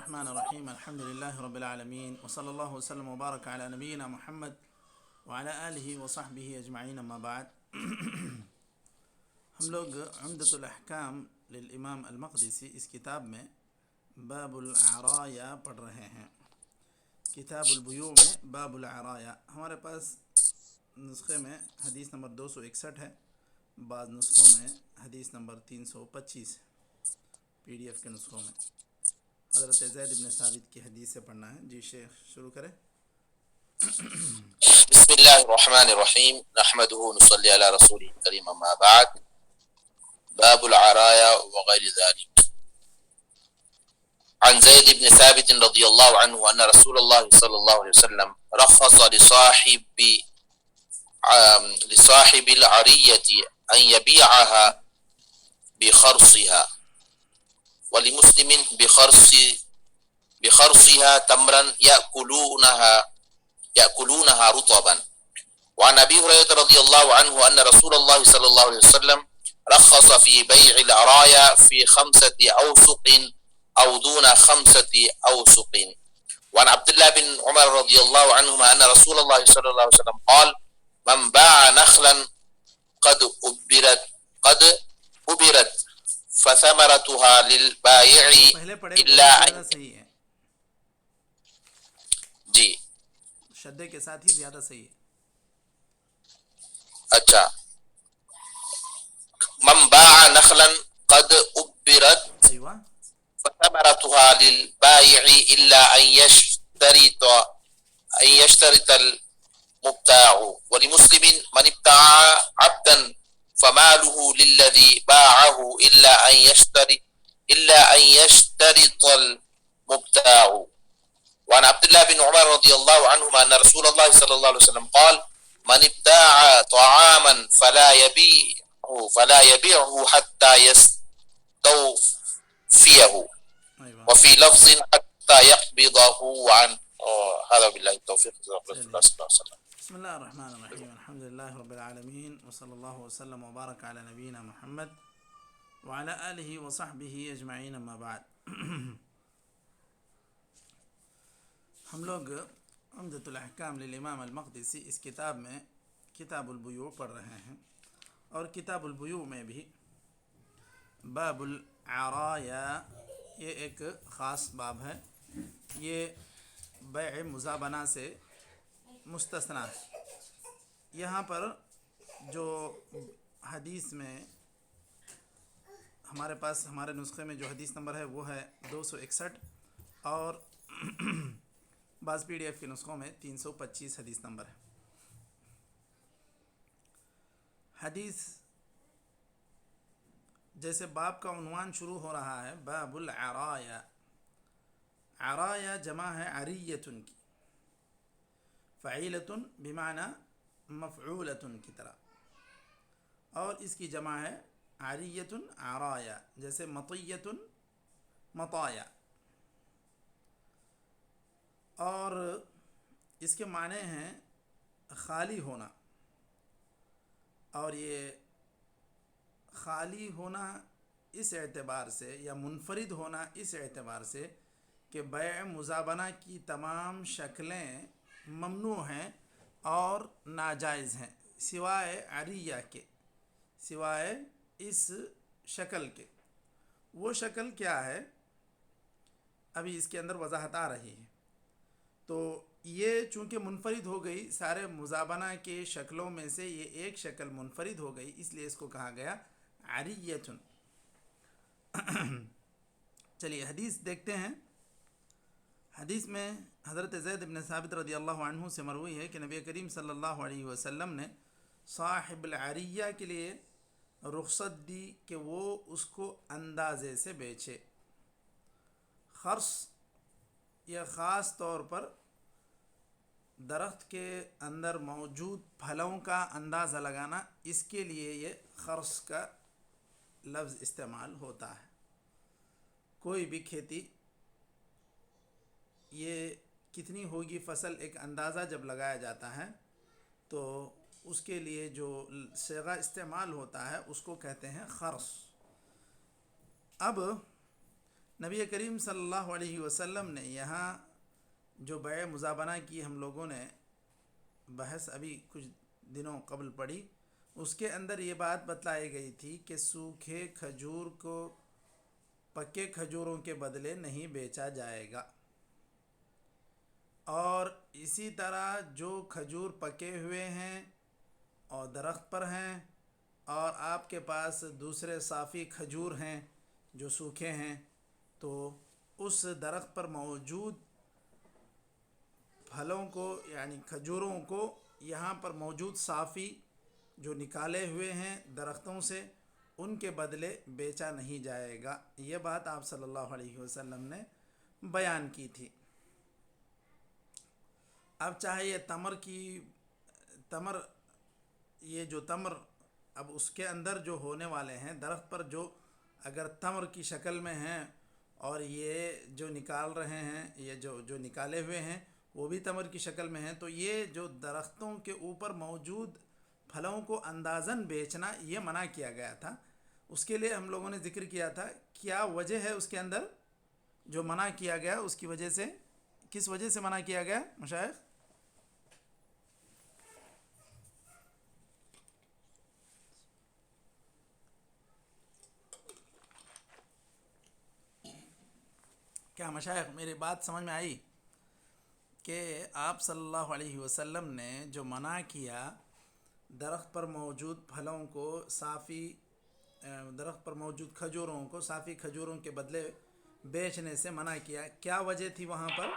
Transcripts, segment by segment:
الرحمن الرحیم الحمد للہ رب العالمین وصلی اللہ وسلم وبارک علی نبینا محمد وعلی آلہ وصحبہ اجمعین اما بعد ہم لوگ عمدۃ الاحکام للامام المقدسی اس کتاب میں باب العرایا پڑھ رہے ہیں۔ کتاب البیوع میں باب العرایا ہمارے پاس نسخے میں حدیث نمبر 261 ہے، بعض نسخوں میں حدیث نمبر 325 پی ڈی ایف کے نسخوں میں۔ حضرت زید بن ثابت کی حدیث سے پڑھنا ہے۔ جی شیخ شروع کریں۔ بسم الله الرحمن الرحيم نحمده ونصلي على رسوله الكريم أما بعد. باب العرايا وغير ذلك. عن زيد بن ثابت رضي الله عنه أن رسول الله صلى الله عليه وسلم رخص لصاحب العرية أن يبيعها بخرصها، ولمسلم بخرصها تمرا يأكلونها رطبا. وعن أبي هريرة رضي الله عنه أن رسول الله صلى الله عليه وسلم رخص في بيع العرايا في 5 أوسق أو دون 5 أوسق. وعن عبد الله بن عمر رضي الله عنهما أن رسول الله صلى الله عليه وسلم قال: من باع نخلا قد أبرت فثمرتها للبائع إلا صحیح ہے، جی شدے کے ساتھ ہی زیادہ صحیح ہے۔ اچھا، من باع نخلا قد أبرت ایوہ فثمرتها للبائع إلا أن يشترط المبتاع. ولمسلم من ابتاع عبدا فماله للذي باعه إلا أن يشترط المبتاع. وعن عبد الله بن عمر رضي الله عنهما أن رسول الله صلى الله عليه وسلم قال: من ابتاع طعاما فلا يبيعه حتى يستوفيه، وفي لفظ حتى يقبضه عنه. هذا بالله التوفيق. رسول الله صلى الله عليه وسلم. بسم اللہ الرحمن الرحیم الحمد للہ رب العالمین وصلی اللہ وسلم وبارک علی نبینا محمد وعلی آلہ وصحبہ اجمعین اما بعد۔ ہم لوگ عمدۃ الاحکام للامام المقدسی اس کتاب میں کتاب البیوع پڑھ رہے ہیں، اور کتاب البیوع میں بھی باب العرایا یہ ایک خاص باب ہے۔ یہ بیع مزابنہ سے مستثنیٰ ہے۔ یہاں پر جو حدیث میں ہمارے پاس ہمارے نسخے میں جو حدیث نمبر ہے وہ ہے 261، اور بعض پی ڈی ایف کے نسخوں میں 325 حدیث نمبر ہے۔ حدیث جیسے باب کا عنوان شروع ہو رہا ہے باب العرایا، عرایا جمع ہے عریتن کی، فعیلتن بمعنی مفعولتن کی طرح، اور اس کی جمع ہے عریتن عرایا، جیسے مطیتن مطایا، اور اس کے معنی ہیں خالی ہونا۔ اور یہ خالی ہونا اس اعتبار سے، یا منفرد ہونا اس اعتبار سے کہ بیع مزابنہ کی تمام شکلیں ممنوع ہیں اور ناجائز ہیں، سوائے عریہ کے، سوائے اس شکل کے۔ وہ شکل کیا ہے؟ ابھی اس کے اندر وضاحت آ رہی ہے۔ تو یہ چونکہ منفرد ہو گئی، سارے مزابنہ کے شکلوں میں سے یہ ایک شکل منفرد ہو گئی، اس لیے اس کو کہا گیا عریتن۔ چلیے حدیث دیکھتے ہیں۔ حدیث میں حضرت زید بن ثابت رضی اللہ عنہ سے مروی ہے کہ نبی کریم صلی اللہ علیہ وسلم نے صاحب العریہ کے لیے رخصت دی کہ وہ اس کو اندازے سے بیچے۔ خرص یہ خاص طور پر درخت کے اندر موجود پھلوں کا اندازہ لگانا، اس کے لیے یہ خرص کا لفظ استعمال ہوتا ہے۔ کوئی بھی کھیتی، یہ کتنی ہوگی فصل، ایک اندازہ جب لگایا جاتا ہے تو اس کے لیے جو صیغہ استعمال ہوتا ہے اس کو کہتے ہیں خرص۔ اب نبی کریم صلی اللہ علیہ وسلم نے یہاں جو بیع مزابنہ کی ہم لوگوں نے بحث ابھی کچھ دنوں قبل پڑھی، اس کے اندر یہ بات بتلائی گئی تھی کہ سوکھے کھجور کو پکے کھجوروں کے بدلے نہیں بیچا جائے گا، اور اسی طرح جو کھجور پکے ہوئے ہیں اور درخت پر ہیں اور آپ کے پاس دوسرے صافی کھجور ہیں جو سوکھے ہیں، تو اس درخت پر موجود پھلوں کو یعنی کھجوروں کو یہاں پر موجود صافی جو نکالے ہوئے ہیں درختوں سے ان کے بدلے بیچا نہیں جائے گا۔ یہ بات آپ صلی اللہ علیہ وسلم نے بیان کی تھی۔ اب چاہے یہ تمر یہ جو تمر اب اس کے اندر جو ہونے والے ہیں درخت پر جو اگر تمر کی شکل میں ہیں اور یہ جو نکال رہے ہیں یہ جو نکالے ہوئے ہیں وہ بھی تمر کی شکل میں ہیں، تو یہ جو درختوں کے اوپر موجود پھلوں کو اندازاً بیچنا یہ منع کیا گیا تھا۔ اس کے لیے ہم لوگوں نے ذکر کیا تھا کیا وجہ ہے اس کے اندر جو منع کیا گیا، اس کی وجہ سے کس وجہ سے منع کیا گیا مشائخ؟ کیا مشائخ میری بات سمجھ میں آئی کہ آپ صلی اللہ علیہ وسلم نے جو منع کیا درخت پر موجود پھلوں کو صافی درخت پر موجود کھجوروں کو صافی کھجوروں کے بدلے بیچنے سے منع کیا، کیا وجہ تھی وہاں پر؟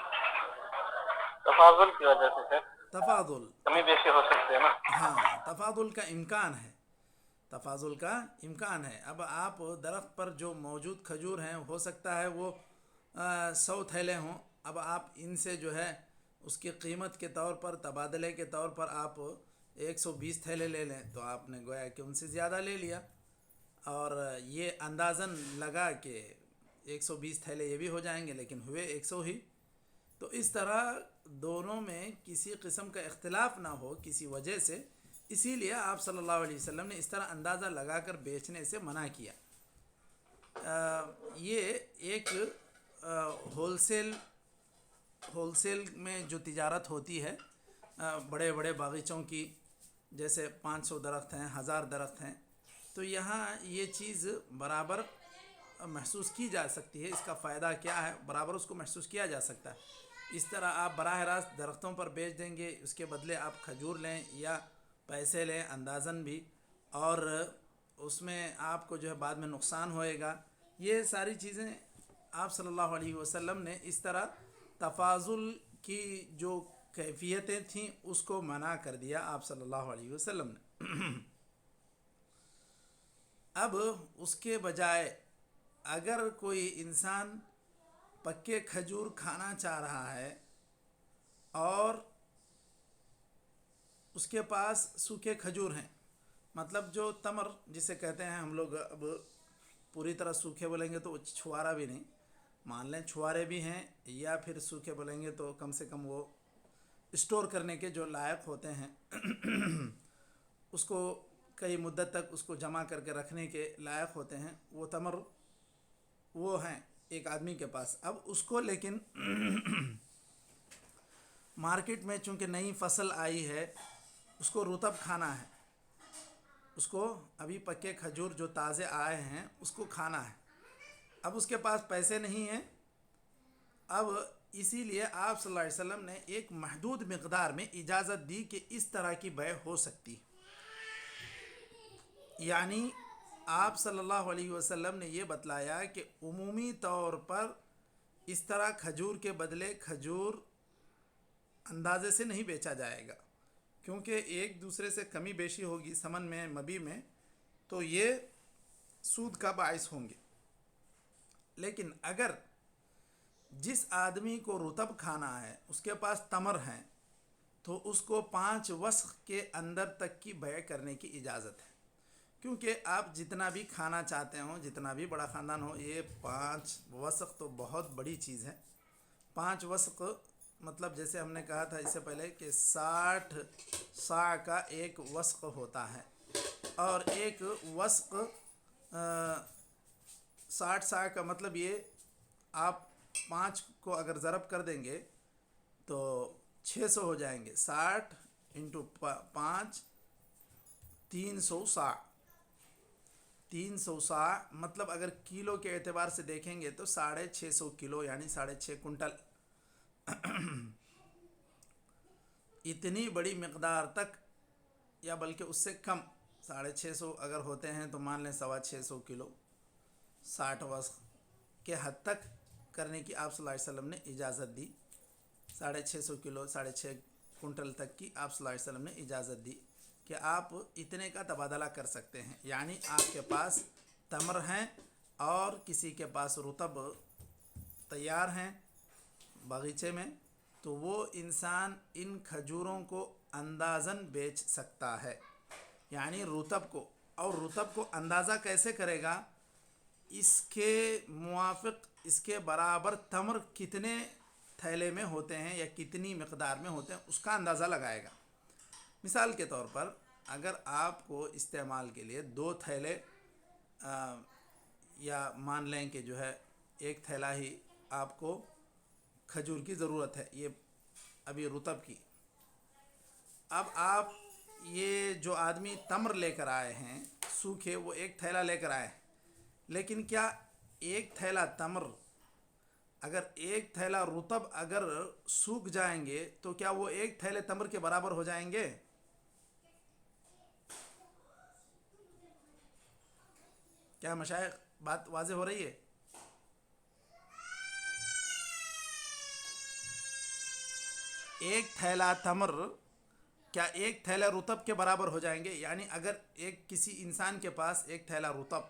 تفاضل کی وجہ سے سر، تفاضل، کمی بیشی ہو سکتے ہیں نا۔ ہاں تفاضل کا امکان ہے، تفاضل کا امکان ہے۔ اب آپ درخت پر جو موجود کھجور ہیں ہو سکتا ہے وہ 100 تھیلے ہوں، اب آپ ان سے جو ہے اس کی قیمت کے طور پر تبادلے کے طور پر آپ 120 تھیلے لے لیں تو آپ نے گویا کہ ان سے زیادہ لے لیا، اور یہ اندازاً لگا کہ 120 تھیلے یہ بھی ہو جائیں گے لیکن ہوئے 100 ہی، تو اس طرح دونوں میں کسی قسم کا اختلاف نہ ہو کسی وجہ سے، اسی لیے آپ صلی اللہ علیہ وسلم نے اس طرح اندازہ لگا کر بیچنے سے منع کیا۔ یہ ایک ہول سیل میں جو تجارت ہوتی ہے بڑے بڑے باغیچوں کی، جیسے 500 درخت ہیں، 1000 درخت ہیں، تو یہاں یہ چیز برابر محسوس کی جا سکتی ہے، اس کا فائدہ کیا ہے برابر اس کو محسوس کیا جا سکتا ہے۔ اس طرح آپ براہ راست درختوں پر بیچ دیں گے، اس کے بدلے آپ کھجور لیں یا پیسے لیں اندازاً بھی، اور اس میں آپ کو جو ہے بعد میں نقصان ہوئے گا۔ یہ ساری چیزیں آپ صلی اللہ علیہ وسلم نے اس طرح تفاضل کی جو کیفیتیں تھیں اس کو منع کر دیا آپ صلی اللہ علیہ وسلم نے۔ اب اس کے بجائے اگر کوئی انسان پکے کھجور کھانا چاہ رہا ہے اور اس کے پاس سوکھے کھجور ہیں، مطلب جو تمر جسے کہتے ہیں ہم لوگ، اب پوری طرح سوکھے بولیں گے تو چھوارا بھی نہیں، مان لیں چھوارے بھی ہیں، یا پھر سوکھے بولیں گے تو کم سے کم وہ اسٹور کرنے کے جو لائق ہوتے ہیں اس کو کئی مدت تک اس کو جمع کر کے رکھنے کے لائق ہوتے ہیں، وہ تمر وہ ہیں ایک آدمی کے پاس۔ اب اس کو لیکن مارکیٹ میں چونکہ نئی فصل آئی ہے اس کو رطب کھانا ہے، اس کو ابھی پکے کھجور جو تازے آئے ہیں اس کو کھانا ہے، اب اس کے پاس پیسے نہیں ہیں، اب اسی لیے آپ صلی اللہ علیہ وسلم نے ایک محدود مقدار میں اجازت دی کہ اس طرح کی بیع ہو سکتی، یعنی آپ صلی اللہ علیہ وسلم نے یہ بتلایا کہ عمومی طور پر اس طرح کھجور کے بدلے کھجور اندازے سے نہیں بیچا جائے گا، کیونکہ ایک دوسرے سے کمی بیشی ہوگی ثمن میں مبی میں، تو یہ سود کا باعث ہوں گے۔ لیکن اگر جس آدمی کو رطب کھانا ہے اس کے پاس تمر ہیں تو اس کو 5 وسق کے اندر تک کی بیع کرنے کی اجازت ہے، کیونکہ آپ جتنا بھی کھانا چاہتے ہوں، جتنا بھی بڑا خاندان ہو، یہ 5 وسق تو بہت بڑی چیز ہے۔ 5 وسق مطلب جیسے ہم نے کہا تھا اس سے پہلے کہ 60 صاع کا ایک وسق ہوتا ہے، اور ایک وسق 60 صاع کا مطلب یہ آپ 5 کو اگر ضرب کر دیں گے تو 600 ہو جائیں گے. 60 انٹو 5 300 صاع. 300 صاع مطلب اگر کلو کے اعتبار سے دیکھیں گے تو 650 کلو یعنی 6.5 کنٹل. اتنی بڑی مقدار تک یا بلکہ اس سے کم 650 اگر ہوتے ہیں تو مان لیں 625 کلو 60 وسق کے حد تک کرنے کی آپ صلی اللہ علیہ وسلم نے اجازت دی. 650 کلو 6.5 کنٹل تک کی آپ صلی اللہ علیہ وسلم نے اجازت دی کہ آپ اتنے کا تبادلہ کر سکتے ہیں. یعنی آپ کے پاس تمر ہیں اور کسی کے پاس رطب تیار ہیں باغیچے میں، تو وہ انسان ان کھجوروں کو اندازاً بیچ سکتا ہے. یعنی رطب کو، اور رطب کو اندازہ کیسے کرے گا؟ اس کے موافق، اس کے برابر تمر کتنے تھیلے میں ہوتے ہیں یا کتنی مقدار میں ہوتے ہیں اس کا اندازہ لگائے گا. مثال کے طور پر اگر آپ کو استعمال کے لیے 2 تھیلے یا مان لیں کہ جو ہے 1 تھیلا ہی آپ کو کھجور کی ضرورت ہے، یہ ابھی رطب کی. اب آپ یہ جو آدمی تمر لے کر آئے ہیں سوکھے، وہ 1 تھیلا لے کر آئے ہیں، لیکن کیا 1 تھیلا تمر اگر 1 تھیلا رطب اگر سوکھ جائیں گے تو کیا وہ 1 تھیلے تمر کے برابر ہو جائیں گے؟ کیا مشائخ بات واضح ہو رہی ہے؟ ایک تھیلا تمر کیا 1 تھیلا رطب کے برابر ہو جائیں گے؟ یعنی اگر کسی انسان کے پاس 1 تھیلا رطب،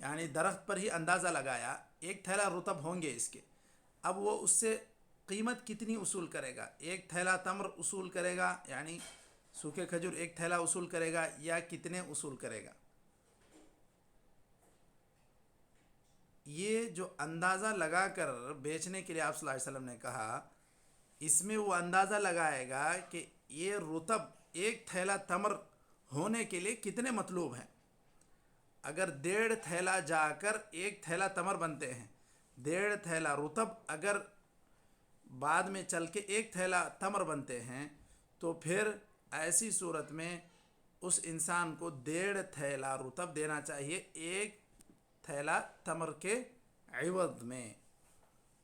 یعنی درخت پر ہی اندازہ لگایا 1 تھیلا رطب ہوں گے اس کے، اب وہ اس سے قیمت کتنی اصول کرے گا؟ 1 تھیلا تمر اصول کرے گا یعنی سوکھے کھجور 1 تھیلا اصول کرے گا یا کتنے اصول کرے گا؟ یہ جو اندازہ لگا کر بیچنے کے لیے آپ صلی اللہ علیہ وسلم نے کہا، اس میں وہ اندازہ لگائے گا کہ یہ رطب 1 تھیلا تمر ہونے کے لیے کتنے مطلوب ہیں. اگر 1.5 تھیلا جا کر 1 تھیلا تمر بنتے ہیں، 1.5 تھیلا رطب اگر بعد میں چل کے 1 تھیلا تمر بنتے ہیں، تو پھر ایسی صورت میں اس انسان کو 1.5 تھیلا رطب دینا چاہیے 1 تھیلا تمر کے عوض میں،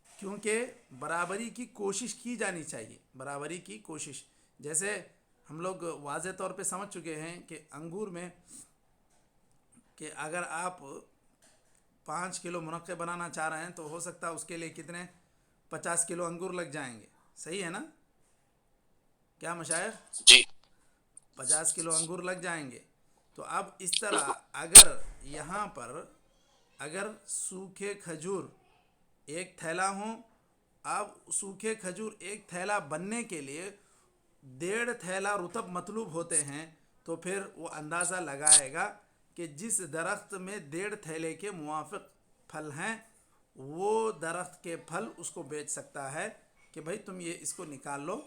کیونکہ برابری کی کوشش کی جانی چاہیے. برابری کی کوشش، جیسے ہم لوگ واضح طور پہ سمجھ چکے ہیں کہ انگور میں کہ اگر آپ 5 کلو منقع بنانا چاہ رہے ہیں تو ہو سکتا ہے اس کے لیے کتنے 50 کلو انگور لگ جائیں گے. صحیح ہے نا؟ کیا مشائخ؟ جی 50 کلو انگور لگ جائیں گے. تو اب اس طرح بالکل. اگر یہاں پر اگر سوکھے کھجور 1 تھیلا ہوں، اب سوکھے کھجور 1 تھیلا بننے کے لیے 1.5 تھیلا رطب مطلوب ہوتے ہیں، تو پھر وہ اندازہ لگائے گا کہ جس درخت میں 1.5 تھیلے کے موافق پھل ہیں وہ درخت کے پھل اس کو بیچ سکتا ہے کہ بھائی تم یہ اس کو نکال لو،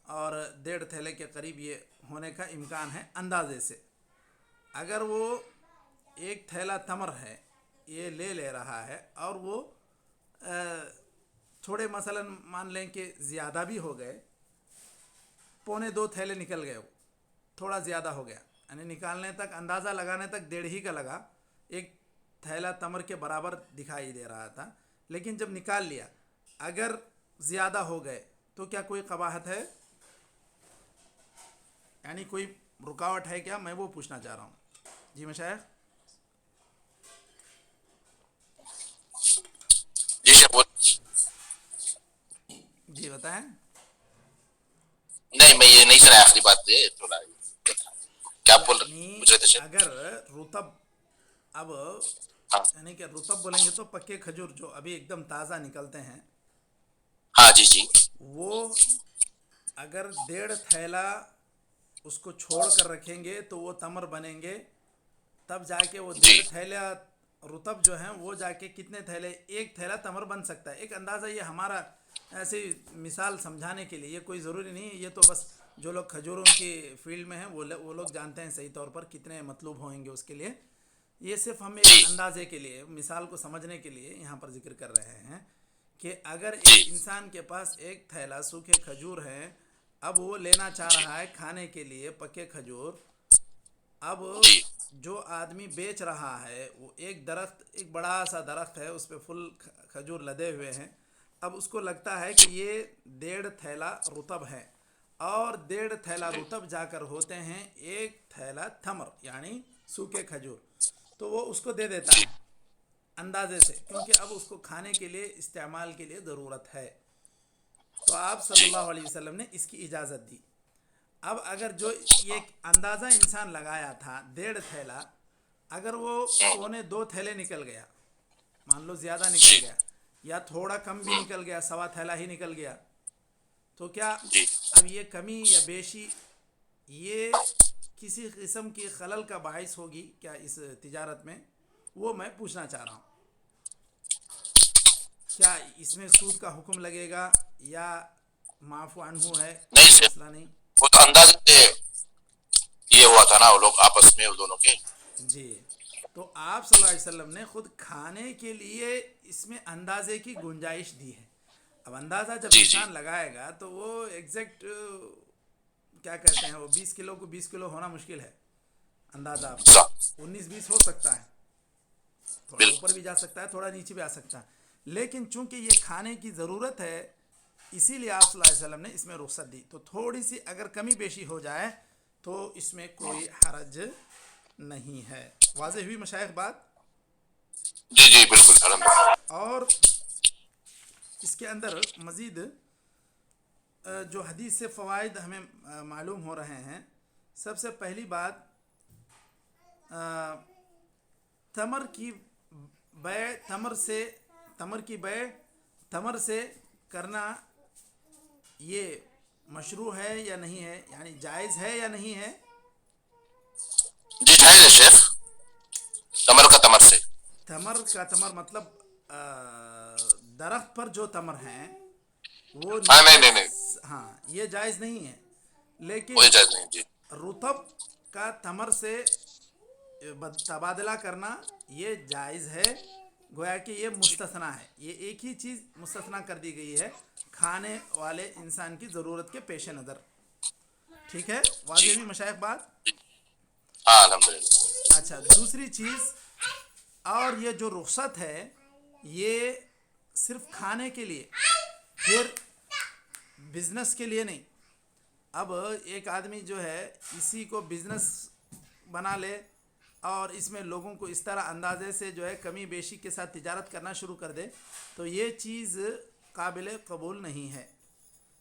اور 1.5 تھیلے کے قریب یہ ہونے کا امکان ہے اندازے سے. اگر وہ 1 تھیلا تمر ہے یہ لے رہا ہے اور وہ تھوڑے مثلا مان لیں کہ زیادہ بھی ہو گئے، 1.25 تھیلے نکل گئے، وہ تھوڑا زیادہ ہو گیا، یعنی نکالنے تک اندازہ لگانے تک 1.5 ہی کا لگا، 1 تھیلا تمر کے برابر دکھائی دے رہا تھا، لیکن جب نکال لیا اگر زیادہ ہو گئے تو کیا کوئی قباحت ہے؟ یعنی کوئی رکاوٹ ہے کیا؟ میں وہ پوچھنا چاہ رہا ہوں. جی مشائخ. جی شیخ جی بتائیں. نہیں میں یہ نہیں سنا آخری بات ہے، تھوڑا کیا آپ یعنی پوچھ رہے تھے شیخ؟ اگر رطب، اب ہاں یعنی کہ رطب بولیں گے تو پکے کھجور جو ابھی ایک دم تازہ نکلتے ہیں، ہاں جی جی وہ اگر 1.5 تھیلا اس کو چھوڑ کر رکھیں گے تو وہ تمر بنیں گے، تب جا کے وہ جی 1.5 تھیلا رطب جو ہیں وہ جا کے کتنے تھیلے 1 تھیلا تمر بن سکتا ہے. ایک اندازہ یہ ہمارا ایسی مثال سمجھانے کے لیے، یہ کوئی ضروری نہیں ہے، یہ تو بس جو لوگ کھجوروں کی فیلڈ میں ہیں وہ لوگ جانتے ہیں صحیح طور پر کتنے مطلوب ہوئیں گے اس کے لیے. یہ صرف ہم ایک جی اندازے کے لیے، مثال کو سمجھنے کے لیے یہاں پر ذکر کر رہے ہیں کہ اگر جی ایک انسان کے پاس ایک تھیلا سوکھے کھجور ہیں، اب وہ لینا چاہ جی رہا ہے کھانے کے لیے پکے کھجور، اب جی جو آدمی بیچ رہا ہے وہ ایک درخت، ایک بڑا سا درخت ہے، اس پہ فل کھجور لدے ہوئے ہیں، اب اس کو لگتا ہے کہ یہ 1.5 تھیلا رطب ہے، اور 1.5 تھیلا جی رطب جا کر ہوتے ہیں 1 تھیلا تھمر یعنی سوکھے کھجور، تو وہ اس کو دے دیتا جی ہے اندازے سے، کیونکہ اب اس کو کھانے کے لیے استعمال کے لیے ضرورت ہے، تو آپ صلی جی اللہ علیہ وسلم نے اس کی اجازت دی۔ اب اگر جو یہ اندازہ انسان لگایا تھا 1.5 تھیلا، اگر وہ پونے 2 تھیلے نکل گیا، مان لو زیادہ نکل جی گیا یا تھوڑا کم بھی نکل گیا، 1.25 تھیلا ہی نکل گیا، تو کیا جی اب یہ کمی یا بیشی یہ کسی قسم کی خلل کا باعث ہوگی کیا اس تجارت میں؟ وہ میں پوچھنا چاہ رہا ہوں، کیا اس میں سود کا حکم لگے گا یا معفو عنہ ہے، نہیں کوئی سر، مسئلہ نہیں؟ وہ تو اندازے سے یہ ہوا تھا نا، وہ لوگ آپس میں وہ دونوں کے۔ جی، تو آپ صلی اللہ علیہ وسلم نے خود کھانے کے لیے اس میں اندازے کی گنجائش دی ہے۔ اب اندازہ جب جی جی انسان لگائے گا تو وہ ایگزیکٹ کیا کہتے ہیں، وہ 20 کلو کو 20 کلو ہونا مشکل ہے، اندازہ آپ کا صح 19-20 ہو سکتا ہے، تھوڑا اوپر بالکل بھی جا سکتا ہے، تھوڑا نیچے بھی آ سکتا ہے، لیکن چونکہ یہ کھانے کی ضرورت ہے اسی لیے آپ صلی اللہ علیہ وسلم نے اس میں رخصت دی، تو تھوڑی سی اگر کمی بیشی ہو جائے تو اس میں کوئی حرج نہیں ہے۔ واضح ہوئی مشائخ بات؟ جی جی بالکل الحمدللہ۔ اور اس کے اندر مزید جو حدیث سے فوائد ہمیں معلوم ہو رہے ہیں، سب سے پہلی بات تمر کی بیع تمر سے کرنا یہ مشروع ہے یا نہیں ہے، یعنی جائز ہے یا نہیں ہے؟ جی جائز ہے شیخ، تمر کا تمر سے۔ تمر کا تمر مطلب درخت پر جو تمر ہیں وہ ہاں نیچے، نہیں نہیں نہیں، ہاں یہ جائز نہیں ہے، لیکن کوئی جائز نہیں جی۔ رطب کا تمر سے تبادلہ کرنا یہ جائز ہے، گویا کہ یہ جی مستثنا ہے، یہ ایک ہی چیز مستثنا کر دی گئی ہے کھانے والے انسان کی ضرورت کے پیش نظر۔ ٹھیک ہے، واضح جی بھی مشائخ بات؟ جی ہاں الحمدللہ۔ اچھا، دوسری چیز، اور یہ جو رخصت ہے یہ صرف کھانے کے لیے، پھر بزنس کے لیے نہیں۔ اب ایک آدمی جو ہے اسی کو بزنس بنا لے اور اس میں لوگوں کو اس طرح اندازے سے جو ہے کمی بیشی کے ساتھ تجارت کرنا شروع کر دے، تو یہ چیز قابل قبول نہیں ہے۔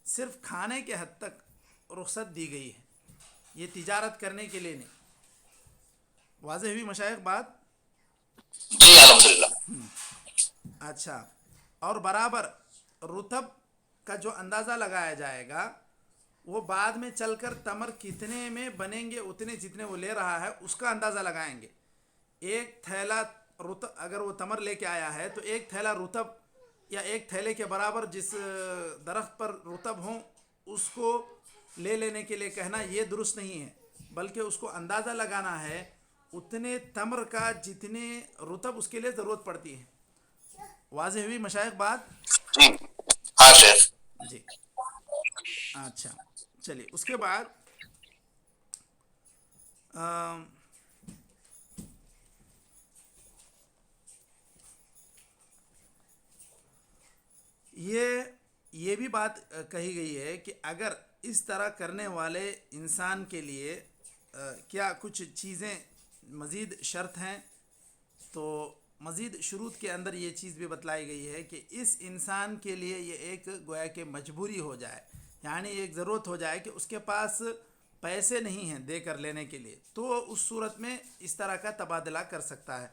صرف کھانے کے حد تک رخصت دی گئی ہے، یہ تجارت کرنے کے لیے نہیں۔ واضح ہوئی مشائخ بات؟ جی الحمدللہ۔ اچھا، اور برابر رطب کا جو اندازہ لگایا جائے گا وہ بعد میں چل کر تمر کتنے میں بنیں گے، اتنے جتنے وہ لے رہا ہے اس کا اندازہ لگائیں گے۔ 1 تھیلا رطب اگر وہ تمر لے کے آیا ہے تو 1 تھیلا رطب یا 1 تھیلے کے برابر جس درخت پر رطب ہوں اس کو لے لینے کے لیے کہنا یہ درست نہیں ہے، بلکہ اس کو اندازہ لگانا ہے اتنے تمر کا جتنے رطب اس کے لیے ضرورت پڑتی ہے۔ واضح ہوئی مشائخ بات؟ جی ہاں شیخ۔ جی، اچھا چلیے، اس کے بعد یہ بھی بات کہی گئی ہے کہ اگر اس طرح کرنے والے انسان کے لیے کیا کچھ چیزیں مزید شرط ہیں، تو مزید شروط کے اندر یہ چیز بھی بتلائی گئی ہے کہ اس انسان کے لیے یہ ایک گویا کہ مجبوری ہو جائے، یعنی ایک ضرورت ہو جائے کہ اس کے پاس پیسے نہیں ہیں دے کر لینے کے لیے، تو اس صورت میں اس طرح کا تبادلہ کر سکتا ہے،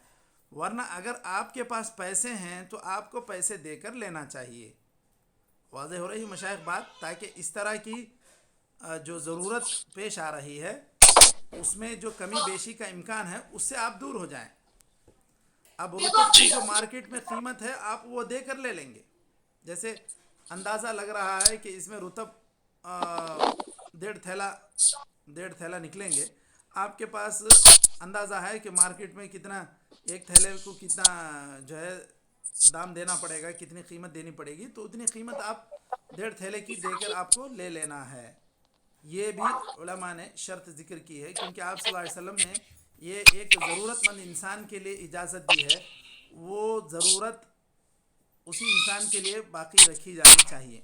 ورنہ اگر آپ کے پاس پیسے ہیں تو آپ کو پیسے دے کر لینا چاہیے۔ واضح ہو رہی مشائخ بات؟ تاکہ اس طرح کی جو ضرورت پیش آ رہی ہے اس میں جو کمی بیشی کا امکان ہے اس سے آپ دور ہو جائیں۔ اب رطب کی جی جو مارکیٹ میں قیمت ہے آپ وہ دے کر لے لیں گے، جیسے اندازہ لگ رہا ہے کہ اس میں رطب 1.5 تھیلا نکلیں گے، آپ کے پاس اندازہ ہے کہ مارکیٹ میں کتنا، ایک تھیلے کو کتنا جو ہے دام دینا پڑے گا, کتنی قیمت دینی پڑے گی, تو اتنی قیمت آپ 1.5 تھیلے کی دے کر آپ کو لے لینا ہے. یہ بھی علماء نے شرط ذکر کی ہے, کیونکہ آپ صلی اللہ علیہ وسلم نے یہ ایک ضرورت مند انسان کے لیے اجازت دی ہے, وہ ضرورت اسی انسان کے لیے باقی رکھی جانی چاہیے.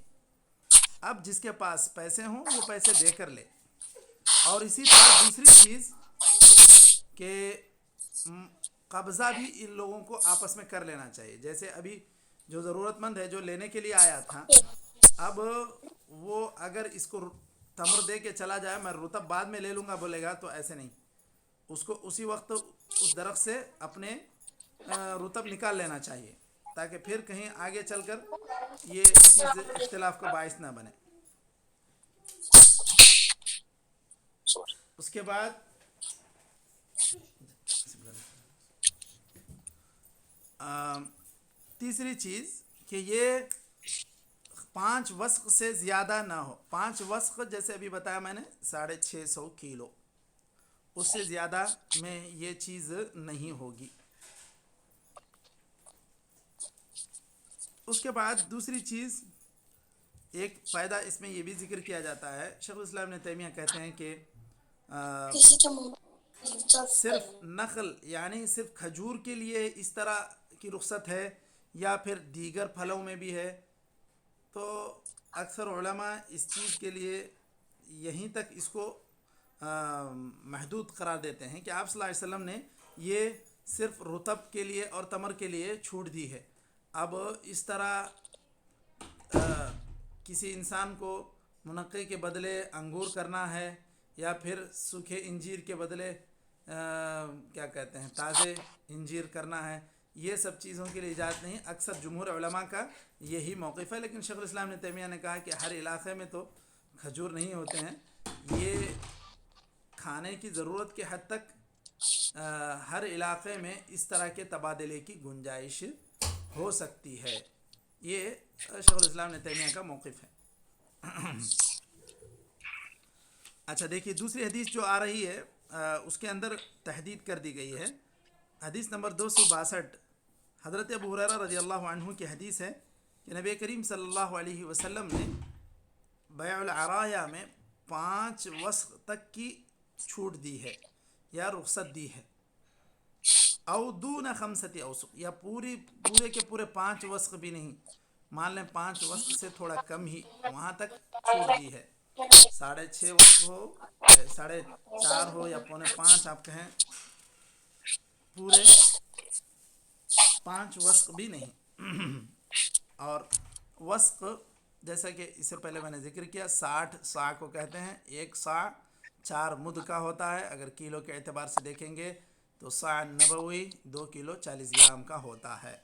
اب جس کے پاس پیسے ہوں وہ پیسے دے کر لے. اور اسی طرح دوسری چیز کہ قبضہ بھی ان لوگوں کو آپس میں کر لینا چاہیے. جیسے ابھی جو ضرورت مند ہے جو لینے کے لیے آیا تھا, اب وہ اگر اس کو تمر دے کے چلا جائے, میں رطب بعد میں لے لوں گا بولے گا, تو ایسے نہیں, اس کو اسی وقت اس درخت سے اپنے رطب نکال لینا چاہیے, تاکہ پھر کہیں آگے چل کر یہ چیز اختلاف کا باعث نہ بنے. اس کے بعد تیسری چیز کہ یہ 5 وسق سے زیادہ نہ ہو. 5 وسق جیسے ابھی بتایا میں نے 650 کیلو, اس سے زیادہ میں یہ چیز نہیں ہوگی. اس کے بعد دوسری چیز, ایک فائدہ اس میں یہ بھی ذکر کیا جاتا ہے, شیخ الاسلام ابن تیمیہ کہتے ہیں کہ صرف نخل یعنی صرف کھجور کے لیے اس طرح کی رخصت ہے یا پھر دیگر پھلوں میں بھی ہے, تو اکثر علماء اس چیز کے لیے یہیں تک اس کو محدود قرار دیتے ہیں کہ آپ صلی اللہ علیہ وسلم نے یہ صرف رطب کے لیے اور تمر کے لیے چھوٹ دی ہے. اب اس طرح کسی انسان کو منقی کے بدلے انگور کرنا ہے یا پھر سوکھے انجیر کے بدلے کیا کہتے ہیں تازے انجیر کرنا ہے, یہ سب چیزوں کے لیے اجازت نہیں. اکثر جمہور علماء کا یہی موقف ہے, لیکن شیخ الاسلام ابن تیمیہ نے کہا کہ ہر علاقے میں تو کھجور نہیں ہوتے ہیں, یہ کھانے کی ضرورت کے حد تک ہر علاقے میں اس طرح کے تبادلے کی گنجائش ہو سکتی ہے. یہ شیخ الاسلام ابن تیمیہ کا موقف ہے. اچھا دیکھیے, دوسری حدیث جو آ رہی ہے اس کے اندر تحدید کر دی گئی ہے. حدیث نمبر 262 حضرت ابو ہریرہ رضی اللہ عنہ کی حدیث ہے کہ نبی کریم صلی اللہ علیہ وسلم نے بیع العرایا میں 5 وسق تک کی چھوٹ دی ہے یا رخصت دی ہے. او دون 5 اوسق, یا پورے کے پورے 5 وسق بھی نہیں, مان لیں 5 وسق سے تھوڑا کم ہی, وہاں تک چھوٹ دی ہے. 6.5 وسق ہو, 4.5 ہو یا 4.25 آپ کہیں, پورے 5 وسق بھی نہیں. اور وسق جیسا کہ اس سے پہلے میں نے ذکر کیا 60 صاع کو کہتے ہیں. 1 صاع 4 مد کا ہوتا ہے, اگر کلو کے اعتبار سے دیکھیں گے تو صاع نبوی 2 کلو 40 گرام کا ہوتا ہے.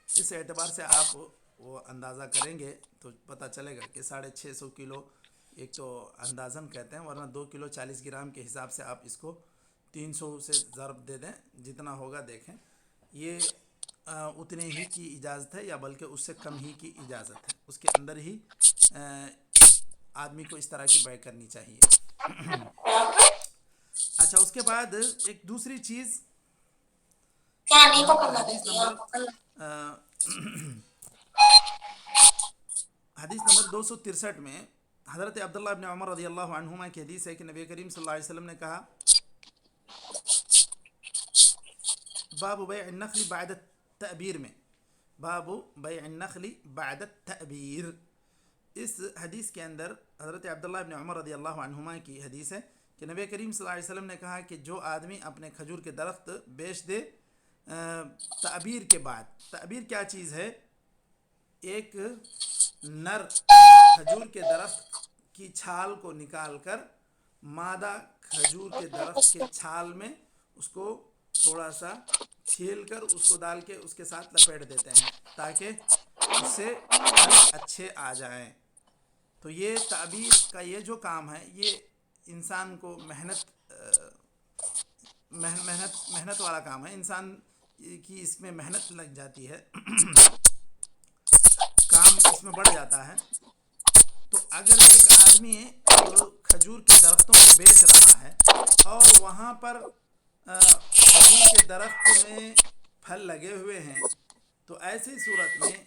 اس اعتبار سے آپ وہ اندازہ کریں گے تو پتہ چلے گا کہ 650 کلو ایک تو اندازاً کہتے ہیں, ورنہ 2 کلو 40 گرام کے حساب سے آپ اس کو 300 سے ضرب دے دیں, جتنا ہوگا دیکھیں. یہ اتنے ہی کی اجازت ہے یا بلکہ اس سے کم ہی کی اجازت ہے, اس کے اندر ہی آدمی کو اس طرح کی بیع کرنی چاہیے. اچھا اس کے بعد ایک دوسری چیز حدیث نمبر 263 میں حضرت عبداللہ ابن عمر رضی اللہ عنہما کی حدیث ہے کہ نبی کریم صلی اللہ علیہ وسلم نے کہا باب بیع النخل بعد التعبیر میں, باب بیع النخل بعد التعبیر. اس حدیث کے اندر حضرت عبداللہ ابن عمر رضی اللہ عنہما کی حدیث ہے کہ نبی کریم صلی اللہ علیہ وسلم نے کہا کہ جو آدمی اپنے کھجور کے درخت بیچ دے تعبیر کے بعد. تعبیر کیا چیز ہے؟ ایک نر کھجور کے درخت کی چھال کو نکال کر مادہ کھجور کے درخت کے چھال میں اس کو تھوڑا سا چھیل کر اس کو ڈال کے اس کے ساتھ لپیٹ دیتے ہیں تاکہ اس سے اچھے آ جائیں. تو یہ تعبیر کا یہ جو کام ہے یہ انسان کو محنت والا کام ہے, انسان کی اس میں محنت لگ جاتی ہے, کام اس میں بڑھ جاتا ہے. تو اگر ایک آدمی کھجور کے درختوں کو بیچ رہا ہے اور وہاں پر کھجور کے درخت میں پھل لگے ہوئے ہیں تو ایسی صورت میں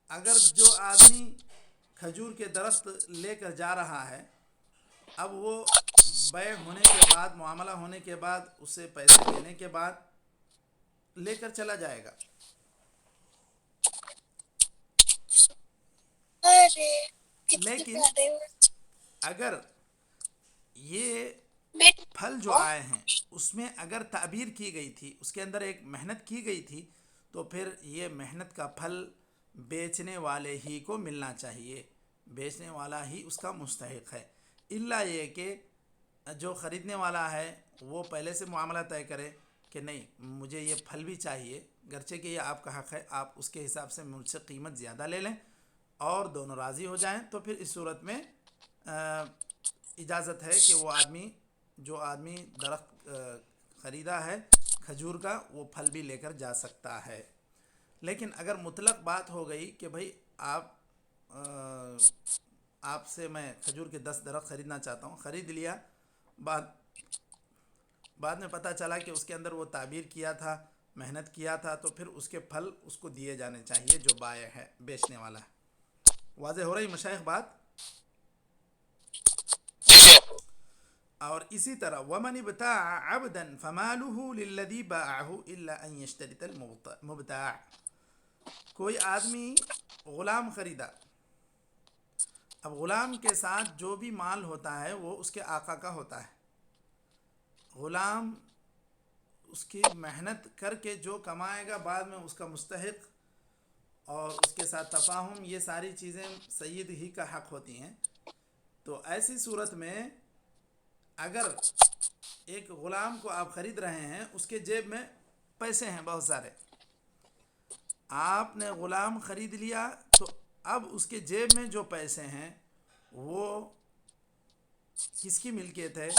اگر جو آدمی کھجور کے درخت لے کر جا رہا ہے، اب وہ بیع ہونے کے بعد، معاملہ ہونے کے بعد، اسے پیسے دینے کے بعد لے کر چلا جائے گا، لیکن اگر یہ پھل جو آئے ہیں اس میں اگر تعبیر کی گئی تھی، اس کے اندر ایک محنت کی گئی تھی، تو پھر یہ محنت کا پھل بیچنے والے ہی کو ملنا چاہیے، بیچنے والا ہی اس کا مستحق ہے، الا یہ کہ جو خریدنے والا ہے وہ پہلے سے معاملہ طے کرے کہ نہیں مجھے یہ پھل بھی چاہیے، گرچہ کہ یہ آپ کا حق ہے، آپ اس کے حساب سے مجھ سے قیمت زیادہ لے لیں، اور دونوں راضی ہو جائیں، تو پھر اس صورت میں اجازت ہے کہ وہ آدمی، جو آدمی درخت خریدا ہے کھجور کا، وہ پھل بھی لے کر جا سکتا ہے۔ لیکن اگر مطلق بات ہو گئی کہ بھائی آپ سے میں کھجور کے 10 درخت خریدنا چاہتا ہوں، خرید لیا، بعد میں پتہ چلا کہ اس کے اندر وہ تعبیر کیا تھا، محنت کیا تھا، تو پھر اس کے پھل اس کو دیے جانے چاہیے جو بائع ہے، بیچنے والا ہے۔ واضح ہو رہی مشائخ بات؟ اور اسی طرح وَمَنِ ابْتَاعَ عَبْدًا فَمَالُهُ لِلَّذِي بَاعَهُ إِلَّا أَن يَشْتَرِطَ الْمُبْتَاعُ، کوئی آدمی غلام خریدا، اب غلام کے ساتھ جو بھی مال ہوتا ہے وہ اس کے آقا کا ہوتا ہے، غلام اس کی محنت کر کے جو کمائے گا بعد میں اس کا مستحق، اور اس کے ساتھ تفاہم، یہ ساری چیزیں سید ہی کا حق ہوتی ہیں۔ تو ایسی صورت میں اگر ایک غلام کو آپ خرید رہے ہیں، اس کے جیب میں پیسے ہیں بہت سارے، آپ نے غلام خرید لیا، تو اب اس کے جیب میں جو پیسے ہیں وہ کس کی ملکیت ہے؟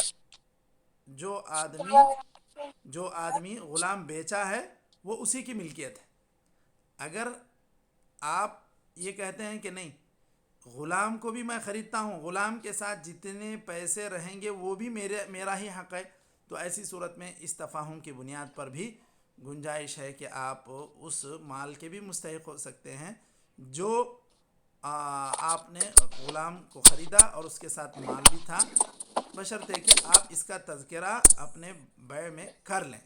جو آدمی غلام بیچا ہے وہ اسی کی ملکیت ہے۔ اگر آپ یہ کہتے ہیں کہ نہیں غلام کو بھی میں خریدتا ہوں، غلام کے ساتھ جتنے پیسے رہیں گے وہ بھی میرا ہی حق ہے، تو ایسی صورت میں اس تفاہم کی بنیاد پر بھی گنجائش ہے کہ آپ اس مال کے بھی مستحق ہو سکتے ہیں جو آپ نے غلام کو خریدا اور اس کے ساتھ مال بھی تھا، بشرطے کہ آپ اس کا تذکرہ اپنے بیع میں کر لیں۔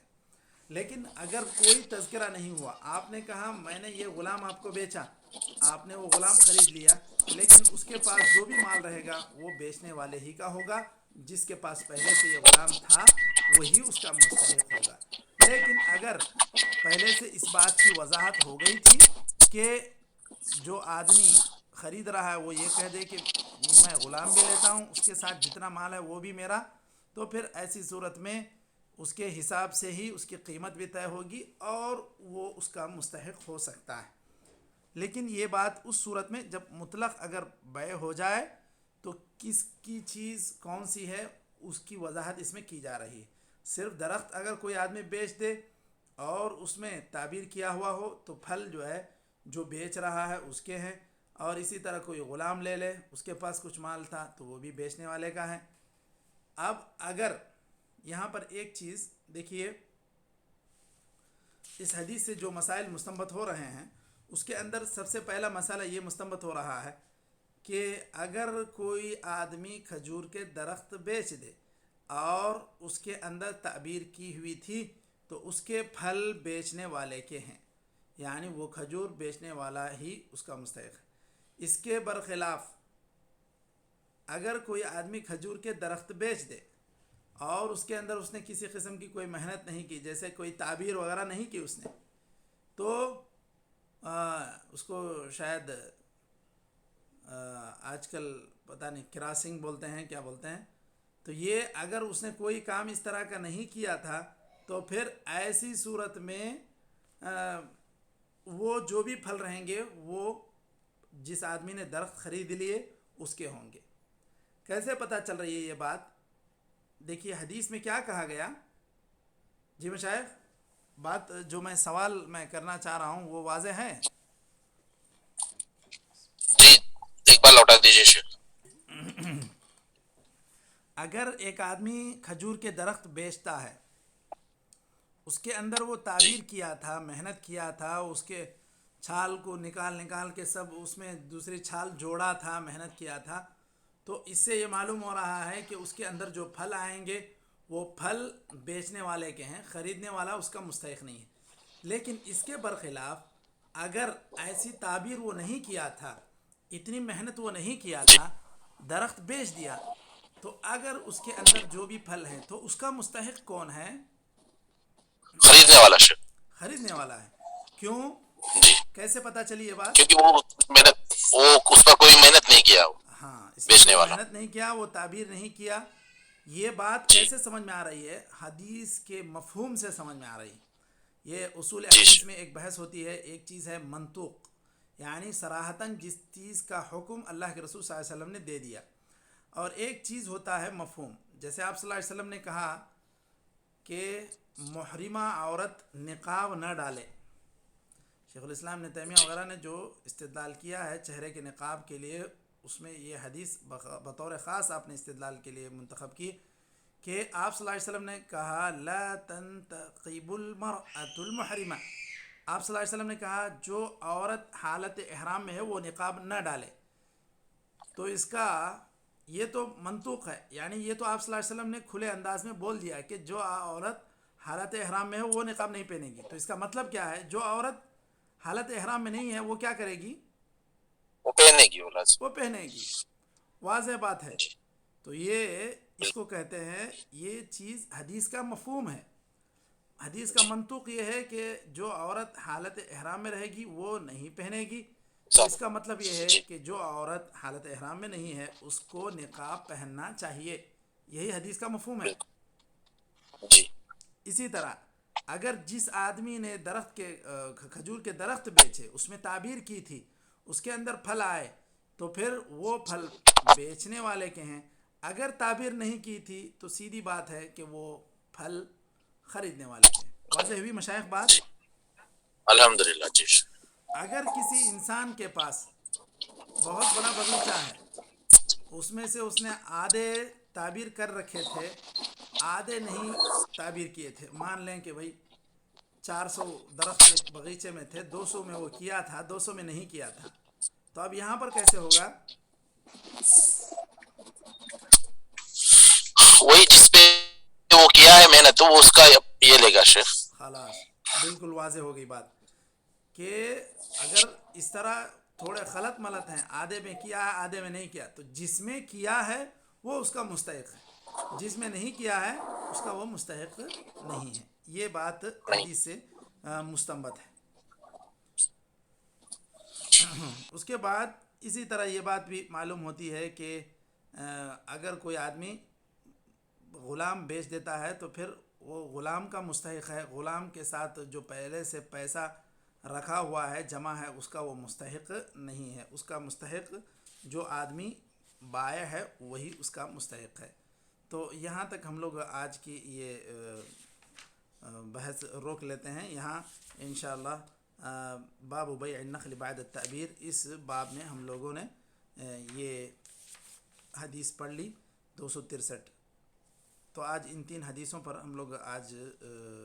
لیکن اگر کوئی تذکرہ نہیں ہوا، آپ نے کہا میں نے یہ غلام آپ کو بیچا، آپ نے وہ غلام خرید لیا، لیکن اس کے پاس جو بھی مال رہے گا وہ بیچنے والے ہی کا ہوگا، جس کے پاس پہلے سے یہ غلام تھا وہی اس کا مستحق ہوگا۔ لیکن اگر پہلے سے اس بات کی وضاحت ہو گئی تھی کہ جو آدمی خرید رہا ہے وہ یہ کہہ دے کہ میں غلام بھی لیتا ہوں، اس کے ساتھ جتنا مال ہے وہ بھی میرا، تو پھر ایسی صورت میں اس کے حساب سے ہی اس کی قیمت بھی طے ہوگی اور وہ اس کا مستحق ہو سکتا ہے۔ لیکن یہ بات اس صورت میں جب مطلق اگر بیع ہو جائے تو کس کی چیز کون سی ہے اس کی وضاحت اس میں کی جا رہی ہے۔ صرف درخت اگر کوئی آدمی بیچ دے اور اس میں تعبیر کیا ہوا ہو تو پھل جو ہے جو بیچ رہا ہے اس کے ہیں، اور اسی طرح کوئی غلام لے لے، اس کے پاس کچھ مال تھا تو وہ بھی بیچنے والے کا ہے۔ اب اگر یہاں پر ایک چیز دیکھیے، اس حدیث سے جو مسائل مستنبط ہو رہے ہیں اس کے اندر سب سے پہلا مسئلہ یہ مستنبط ہو رہا ہے کہ اگر کوئی آدمی کھجور کے درخت بیچ دے اور اس کے اندر تعبیر کی ہوئی تھی تو اس کے پھل بیچنے والے کے ہیں، یعنی وہ کھجور بیچنے والا ہی اس کا مستحق ہے۔ اس کے برخلاف اگر کوئی آدمی کھجور کے درخت بیچ دے اور اس کے اندر اس نے کسی قسم کی کوئی محنت نہیں کی، جیسے کوئی تعبیر وغیرہ نہیں کی اس نے، تو اس کو شاید آج کل پتہ نہیں کراسنگ بولتے ہیں کیا بولتے ہیں، تو یہ اگر اس نے کوئی کام اس طرح کا نہیں کیا تھا تو پھر ایسی صورت میں وہ جو بھی پھل رہیں گے وہ جس آدمی نے درخت خرید لیے اس کے ہوں گے۔ کیسے پتہ چل رہی ہے یہ بات؟ دیکھیے حدیث میں کیا کہا گیا۔ جی مشائخ، بات جو میں سوال میں کرنا چاہ رہا ہوں وہ واضح ہے؟ جی ایک بار لوٹا دیجیے شیخ۔ اگر ایک آدمی کھجور کے درخت بیچتا ہے اس کے اندر وہ تعبیر کیا تھا، محنت کیا تھا، اس کے چھال کو نکال کے سب اس میں دوسری چھال جوڑا تھا، محنت کیا تھا، تو اس سے یہ معلوم ہو رہا ہے کہ اس کے اندر جو پھل آئیں گے وہ پھل بیچنے والے کے ہیں، خریدنے والا اس کا مستحق نہیں ہے۔ لیکن اس کے برخلاف اگر ایسی تعبیر وہ نہیں کیا تھا، اتنی محنت وہ نہیں کیا تھا، درخت بیچ دیا، تو اگر اس کے اندر جو بھی پھل ہیں تو اس کا مستحق کون ہے؟ خریدنے والا شیخ، خریدنے والا ہے۔ کیوں؟ جی، کیسے پتہ چلی یہ بات؟ کیونکہ وہ اس پر کوئی محنت نہیں کیا، ہاں، اس میں بیچنے کوئی والا۔ محنت نہیں کیا، وہ تعبیر نہیں کیا۔ یہ بات جی کیسے سمجھ میں آ رہی ہے؟ حدیث کے مفہوم سے سمجھ میں آ رہی ہے۔ یہ اصول جی حدیث میں ایک بحث ہوتی ہے، ایک چیز ہے منطوق، یعنی صراحتاً جس چیز کا حکم اللہ کے رسول صلی اللہ علیہ وسلم نے دے دیا، اور ایک چیز ہوتا ہے مفہوم۔ جیسے آپ صلی اللہ علیہ وسلم نے کہا کہ محرمہ عورت نقاب نہ ڈالے۔ شیخ الاسلام ابن تیمیہ وغیرہ نے جو استدلال کیا ہے چہرے کے نقاب کے لیے، اس میں یہ حدیث بطور خاص آپ نے استدلال کے لیے منتخب کی کہ آپ صلی اللہ علیہ وسلم نے کہا لا تنتقب المرأة المحرمہ۔ آپ صلی اللہ علیہ وسلم نے کہا جو عورت حالت احرام میں ہے وہ نقاب نہ ڈالے۔ تو اس کا یہ تو منطوق ہے، یعنی یہ تو آپ صلی اللہ علیہ وسلم نے کھلے انداز میں بول دیا کہ جو عورت حالت احرام میں ہے وہ نقاب نہیں پہنے گی۔ تو اس کا مطلب کیا ہے؟ جو عورت حالت احرام میں نہیں ہے وہ کیا کرے گی؟ وہ پہننے کی، وہ لازم۔ وہ پہنے گی، واضح بات ہے۔ تو یہ اس کو کہتے ہیں، یہ چیز حدیث کا مفہوم ہے۔ حدیث کا منطق یہ ہے کہ جو عورت حالت احرام میں رہے گی وہ نہیں پہنے گی۔ تو اس کا مطلب یہ ہے کہ جو عورت حالت احرام میں نہیں ہے اس کو نقاب پہننا چاہیے، یہی حدیث کا مفہوم ہے۔ جی اسی طرح اگر جس آدمی نے درخت کے کھجور کے درخت بیچے، اس میں تعبیر کی تھی، اس کے اندر پھل آئے، تو پھر وہ پھل بیچنے والے کے ہیں۔ اگر تعبیر نہیں کی تھی تو سیدھی بات ہے کہ وہ پھل خریدنے والے کے ہیں۔ واضح ہوئی مشائخ بات؟ الحمدللہ۔ جی اگر کسی انسان کے پاس بہت بڑا باغیچہ ہے، اس میں سے اس نے آدھے تعبیر کر رکھے تھے، آدھے نہیں تعبیر کیے تھے، مان لیں کہ بھائی 400 درخت ایک باغیچے میں تھے، 200 میں وہ کیا تھا، 200 میں نہیں کیا تھا، تو اب یہاں پر کیسے ہوگا؟ وہی جس پہ وہ کیا ہے محنت، تو وہ اس کا یہ لے گا شیخ۔ خلاص بالکل واضح ہو گئی بات کہ اگر اس طرح تھوڑے خلط ملط ہیں، آدھے میں کیا ہے آدھے میں نہیں کیا، تو جس میں کیا ہے وہ اس کا مستحق ہے، جس میں نہیں کیا ہے اس کا وہ مستحق نہیں ہے۔ یہ بات حدیث سے مستنبط ہے۔ اس کے بعد اسی طرح یہ بات بھی معلوم ہوتی ہے کہ اگر کوئی آدمی غلام بیچ دیتا ہے تو پھر وہ غلام کا مستحق ہے، غلام کے ساتھ جو پہلے سے پیسہ رکھا ہوا ہے، جمع ہے، اس کا وہ مستحق نہیں ہے۔ اس کا مستحق جو آدمی بائع ہے وہی اس کا مستحق ہے۔ تو یہاں تک ہم لوگ آج کی یہ بحث روک لیتے ہیں۔ یہاں انشاءاللہ باب بیع النخل بعد التعبیر، اس باب میں ہم لوگوں نے یہ حدیث پڑھ لی 263۔ تو آج ان 3 حدیثوں پر ہم لوگ آج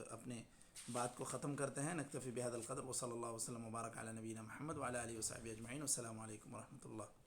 اپنے بات کو ختم کرتے ہیں۔ نکتفی بہذا القدر، وصلی اللہ وسلم وبارک علی نبینا محمد وعلی آلہ وصحبہ اجمعین۔ السلام علیکم ورحمۃ اللہ۔